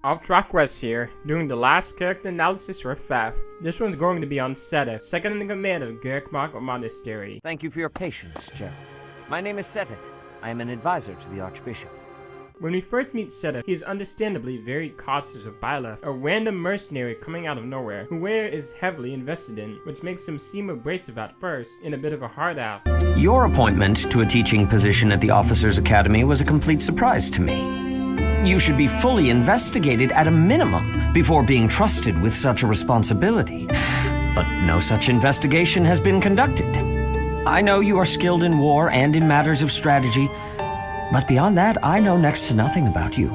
Off-track West here, doing the last character analysis for FF. This one's going to be on Seteth, second in command of Garrickmark Monastery. Thank you for your patience, Gerald. My name is Seteth. I am an advisor to the Archbishop. When we first meet Seteth, he is understandably very cautious of Byleth, a random mercenary coming out of nowhere, who Rhea is heavily invested in, which makes him seem abrasive at first, and a bit of a hard ass. Your appointment to a teaching position at the Officers' Academy was a complete surprise to me. You should be fully investigated at a minimum before being trusted with such a responsibility. But no such investigation has been conducted. I know you are skilled in war and in matters of strategy, but beyond that, I know next to nothing about you.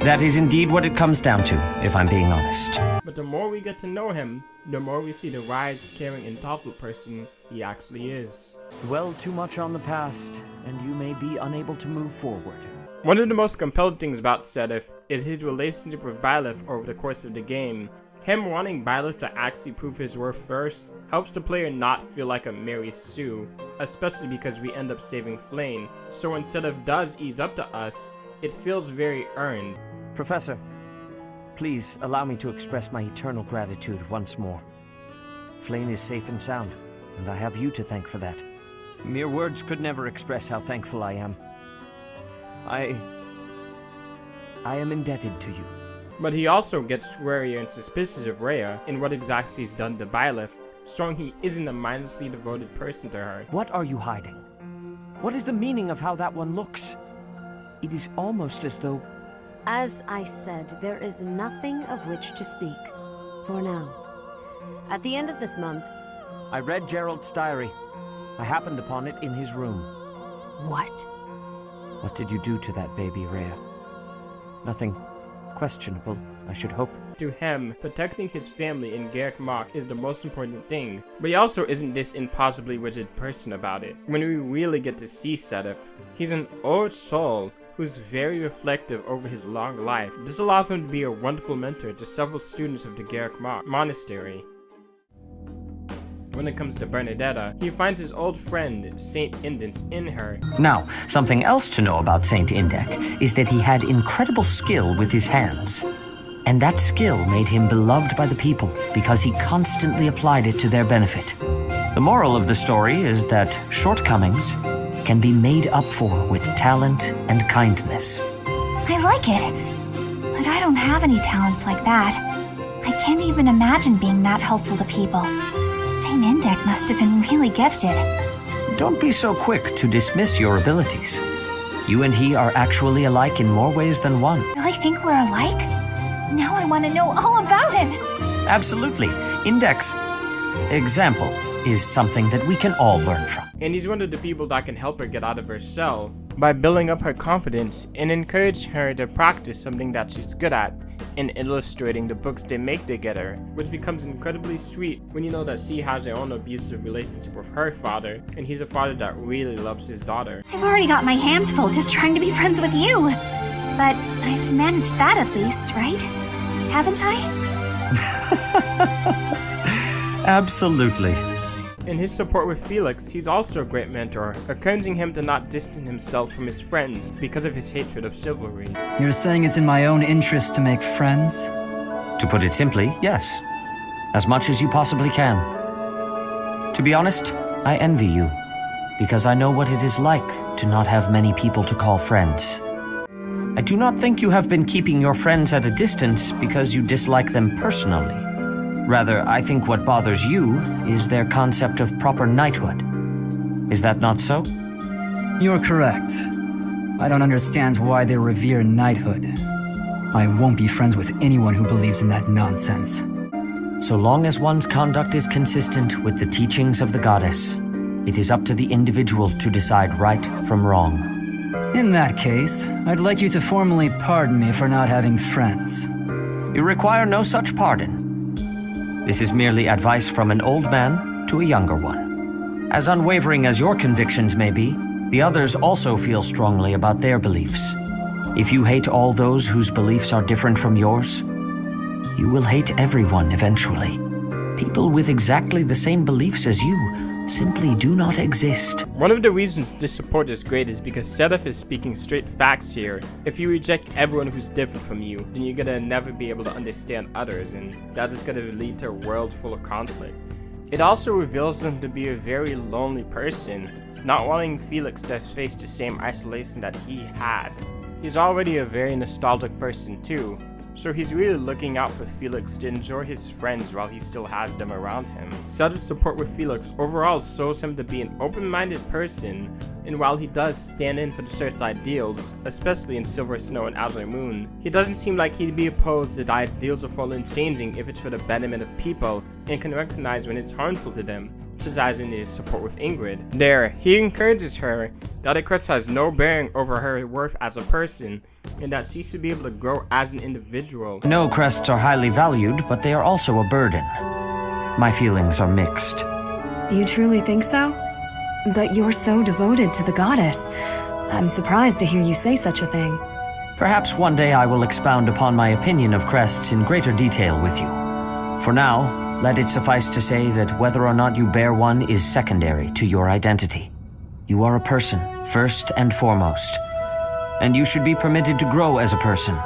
That is indeed what it comes down to, if I'm being honest. But the more we get to know him, the more we see the wise, caring, and thoughtful person he actually is. Dwell too much on the past, and you may be unable to move forward. One of the most compelling things about Seteth is his relationship with Byleth over the course of the game. Him wanting Byleth to actually prove his worth first helps the player not feel like a Mary Sue, especially because we end up saving Flame, so when Seteth does ease up to us, it feels very earned. Professor, please allow me to express my eternal gratitude once more. Flame is safe and sound, and I have you to thank for that. Mere words could never express how thankful I am. I am indebted to you. But he also gets warier and suspicious of Rhea and what exactly he's done to Byleth, showing he isn't a mindlessly devoted person to her. What are you hiding? What is the meaning of how that one looks? It is almost as though... As I said, there is nothing of which to speak, for now. At the end of this month... I read Gerald's diary. I happened upon it in his room. What? What did you do to that baby, Rhea? Nothing questionable, I should hope. To him, protecting his family in Garrickmark is the most important thing, but he also isn't this impossibly rigid person about it. When we really get to see Seteth, he's an old soul who's very reflective over his long life. This allows him to be a wonderful mentor to several students of the Garrickmark Monastery. When it comes to Bernadetta, he finds his old friend, Saint Indence, in her. Now, something else to know about Saint Indec is that he had incredible skill with his hands. And that skill made him beloved by the people because he constantly applied it to their benefit. The moral of the story is that shortcomings can be made up for with talent and kindness. I like it, but I don't have any talents like that. I can't even imagine being that helpful to people. Saint Indec must have been really gifted. Don't be so quick to dismiss your abilities. You and he are actually alike in more ways than one. You really think we're alike? Now I want to know all about him. Absolutely. Indec's example is something that we can all learn from. And he's one of the people that can help her get out of her shell by building up her confidence and encourage her to practice something that she's good at and illustrating the books they make together, which becomes incredibly sweet when you know that she has her own abusive relationship with her father, and he's a father that really loves his daughter. I've already got my hands full just trying to be friends with you. But I've managed that at least, right? Haven't I? Absolutely. In his support with Felix, he's also a great mentor, encouraging him to not distance himself from his friends because of his hatred of chivalry. You're saying it's in my own interest to make friends? To put it simply, yes. As much as you possibly can. To be honest, I envy you, because I know what it is like to not have many people to call friends. I do not think you have been keeping your friends at a distance because you dislike them personally. Rather, I think what bothers you is their concept of proper knighthood. Is that not so? You're correct. I don't understand why they revere knighthood. I won't be friends with anyone who believes in that nonsense. So long as one's conduct is consistent with the teachings of the goddess, it is up to the individual to decide right from wrong. In that case, I'd like you to formally pardon me for not having friends. You require no such pardon. This is merely advice from an old man to a younger one. As unwavering as your convictions may be, the others also feel strongly about their beliefs. If you hate all those whose beliefs are different from yours, you will hate everyone eventually. People with exactly the same beliefs as you simply do not exist. One of the reasons this support is great is because Seteth is speaking straight facts here. If you reject everyone who's different from you, then you're gonna never be able to understand others, and that's just gonna lead to a world full of conflict. It also reveals him to be a very lonely person, not wanting Felix to face the same isolation that he had. He's already a very nostalgic person too, so he's really looking out for Felix to enjoy his friends while he still has them around him. Seteth's support with Felix overall shows him to be an open-minded person, and while he does stand in for the church ideals, especially in Silver Snow and Azure Moon, he doesn't seem like he'd be opposed to the ideals of fallen changing if it's for the betterment of people, and can recognize when it's harmful to them, such as in his support with Ingrid. There, he encourages her that a crest has no bearing over her worth as a person, and that she should be able to grow as an individual. No, crests are highly valued, but they are also a burden. My feelings are mixed. You truly think so? But you're so devoted to the goddess. I'm surprised to hear you say such a thing. Perhaps one day I will expound upon my opinion of crests in greater detail with you. For now, let it suffice to say that whether or not you bear one is secondary to your identity. You are a person, first and foremost. And you should be permitted to grow as a person,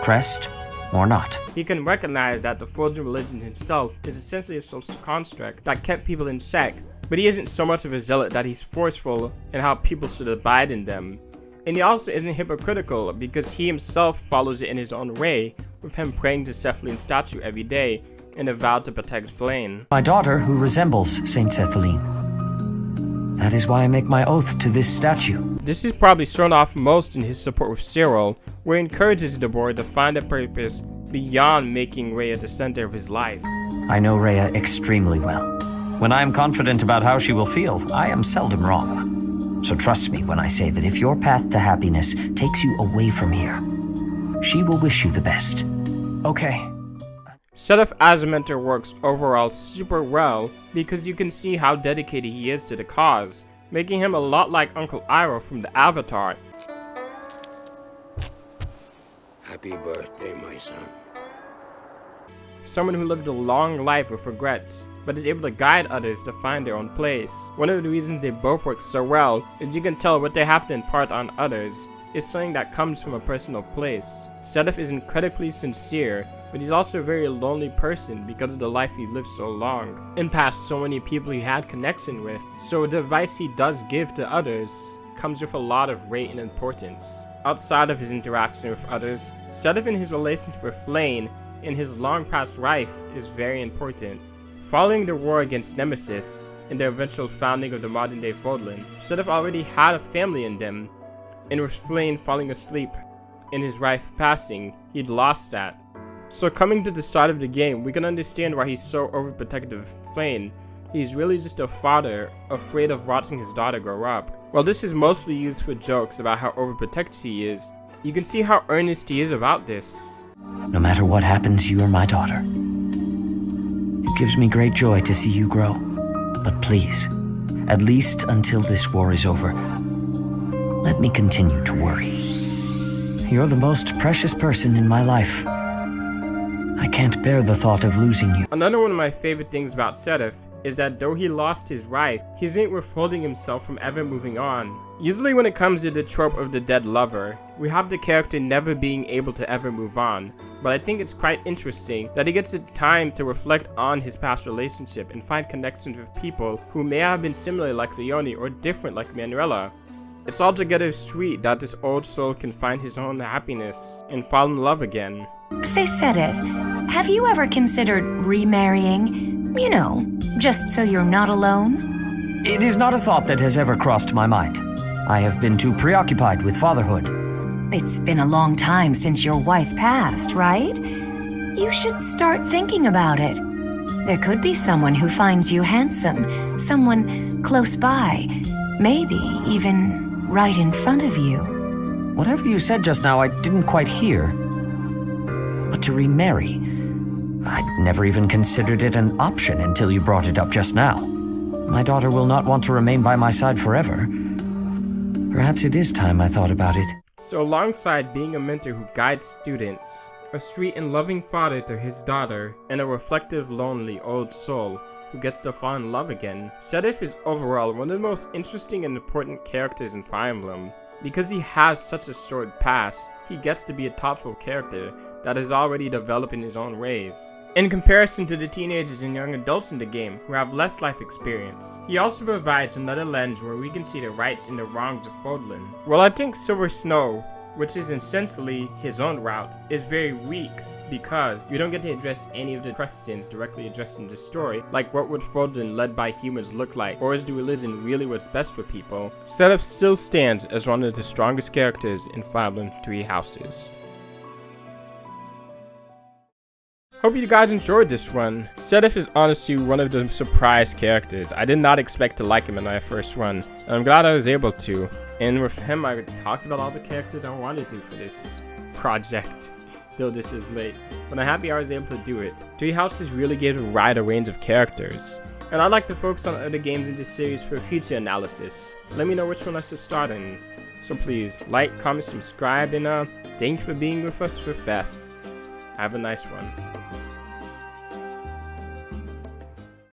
crest or not. He can recognize that the Fulgen religion itself is essentially a social construct that kept people in check, but he isn't so much of a zealot that he's forceful in how people should abide in them. And he also isn't hypocritical because he himself follows it in his own way, with him praying to Cetheline's statue every day in a vow to protect Flame. My daughter who resembles Saint Cetheline. That is why I make my oath to this statue. This is probably shown off most in his support with Cyril, where he encourages the boy to find a purpose beyond making Rhea the center of his life. I know Rhea extremely well. When I am confident about how she will feel, I am seldom wrong. So trust me when I say that if your path to happiness takes you away from here, she will wish you the best. Okay. Seteth as a mentor works overall super well because you can see how dedicated he is to the cause, making him a lot like Uncle Iroh from the Avatar. Happy birthday, my son. Someone who lived a long life with regrets, but is able to guide others to find their own place. One of the reasons they both work so well is you can tell what they have to impart on others is something that comes from a personal place. Seteth is incredibly sincere, but he's also a very lonely person because of the life he lived so long, and past so many people he had connection with, so the advice he does give to others comes with a lot of weight and importance. Outside of his interaction with others, Seteth in his relationship with Flame in his long past life is very important. Following the war against Nemesis and the eventual founding of the modern day Fodlan, Seteth already had a family in them, and with Flame falling asleep and his wife passing, he'd lost that. So coming to the start of the game, we can understand why he's so overprotective of Flame. He's really just a father, afraid of watching his daughter grow up. While this is mostly used for jokes about how overprotected he is, you can see how earnest he is about this. No matter what happens, you are my daughter. It gives me great joy to see you grow. But please, at least until this war is over, let me continue to worry. You're the most precious person in my life. I can't bear the thought of losing you. Another one of my favorite things about Seteth is that though he lost his wife, he isn't withholding himself from ever moving on. Usually when it comes to the trope of the dead lover, we have the character never being able to ever move on, but I think it's quite interesting that he gets the time to reflect on his past relationship and find connections with people who may have been similar like Leone or different like Manuela. It's altogether sweet that this old soul can find his own happiness and fall in love again. Say, Seteth, have you ever considered remarrying? You know, just so you're not alone? It is not a thought that has ever crossed my mind. I have been too preoccupied with fatherhood. It's been a long time since your wife passed, right? You should start thinking about it. There could be someone who finds you handsome, someone close by, maybe even right in front of you. Whatever you said just now, I didn't quite hear. But to remarry, I'd never even considered it an option until you brought it up just now. My daughter will not want to remain by my side forever. Perhaps it is time I thought about it. So alongside being a mentor who guides students, a sweet and loving father to his daughter, and a reflective, lonely old soul who gets to fall in love again. Seteth is overall one of the most interesting and important characters in Fire Emblem. Because he has such a storied past, he gets to be a thoughtful character that is already developing his own ways, in comparison to the teenagers and young adults in the game who have less life experience. He also provides another lens where we can see the rights and the wrongs of Fodlan. While I think Silver Snow, which is essentially his own route, is very weak because you don't get to address any of the questions directly addressed in the story, like what would Fodlan led by humans look like, or is the religion really what's best for people. Seteth still stands as one of the strongest characters in Fire Emblem Three Houses. Hope you guys enjoyed this one. Seteth is honestly one of the surprise characters. I did not expect to like him in my first run, and I'm glad I was able to. And with him, I talked about all the characters I wanted to for this project, though this is late. But I'm happy I was able to do it. Three Houses really gave a wider range of characters, and I'd like to focus on other games in this series for future analysis. Let me know which one I should start in. So please, like, comment, subscribe, and thank you for being with us for Feth. Have a nice one.